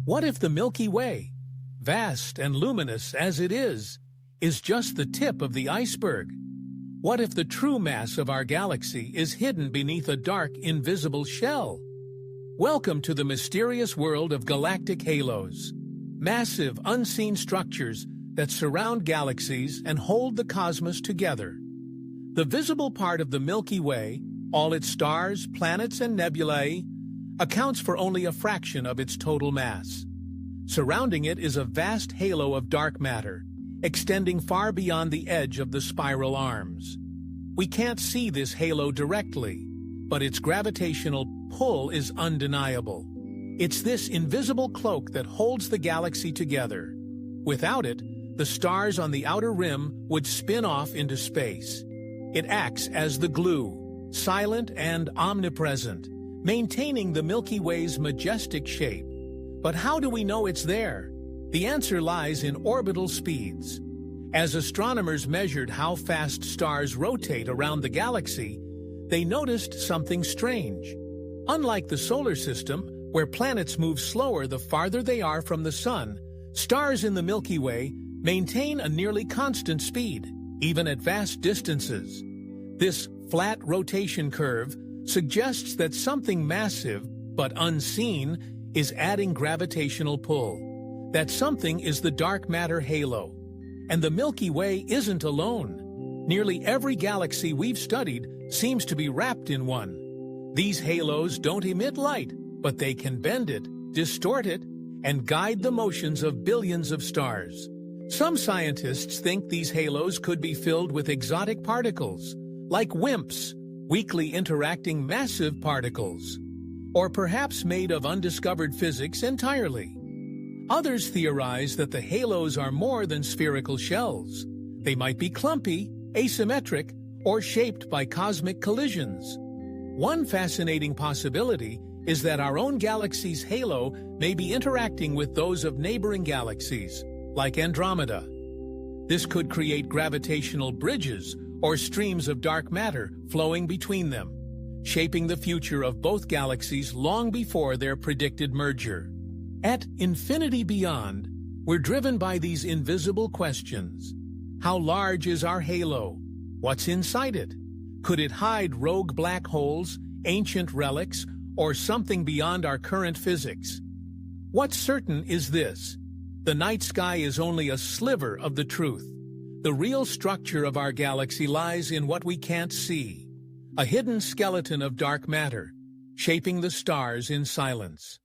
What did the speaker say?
What if the Milky Way, vast and luminous as it is just the tip of the iceberg? What if the true mass of our galaxy is hidden beneath a dark, invisible shell? Welcome to the mysterious world of galactic halos, massive, unseen structures that surround galaxies and hold the cosmos together. The visible part of the Milky Way, all its stars, planets, and nebulae, accounts for only a fraction of its total mass. Surrounding it is a vast halo of dark matter, extending far beyond the edge of the spiral arms. We can't see this halo directly, but its gravitational pull is undeniable. It's this invisible cloak that holds the galaxy together. Without it, the stars on the outer rim would spin off into space. It acts as the glue, silent and omnipresent, maintaining the Milky Way's majestic shape. But how do we know it's there? The answer lies in orbital speeds. As astronomers measured how fast stars rotate around the galaxy, they noticed something strange. Unlike the solar system, where planets move slower the farther they are from the sun, stars in the Milky Way maintain a nearly constant speed, even at vast distances. This flat rotation curve suggests that something massive, but unseen, is adding gravitational pull. That something is the dark matter halo. And the Milky Way isn't alone. Nearly every galaxy we've studied seems to be wrapped in one. These halos don't emit light, but they can bend it, distort it, and guide the motions of billions of stars. Some scientists think these halos could be filled with exotic particles, like WIMPs, weakly interacting massive particles, or perhaps made of undiscovered physics entirely. Others theorize that the halos are more than spherical shells. They might be clumpy, asymmetric, or shaped by cosmic collisions. One fascinating possibility is that our own galaxy's halo may be interacting with those of neighboring galaxies, like Andromeda. This could create gravitational bridges or streams of dark matter flowing between them, shaping the future of both galaxies long before their predicted merger. At Infinity Beyond, we're driven by these invisible questions. How large is our halo? What's inside it? Could it hide rogue black holes, ancient relics, or something beyond our current physics? What's certain is this: the night sky is only a sliver of the truth. The real structure of our galaxy lies in what we can't see, a hidden skeleton of dark matter, shaping the stars in silence.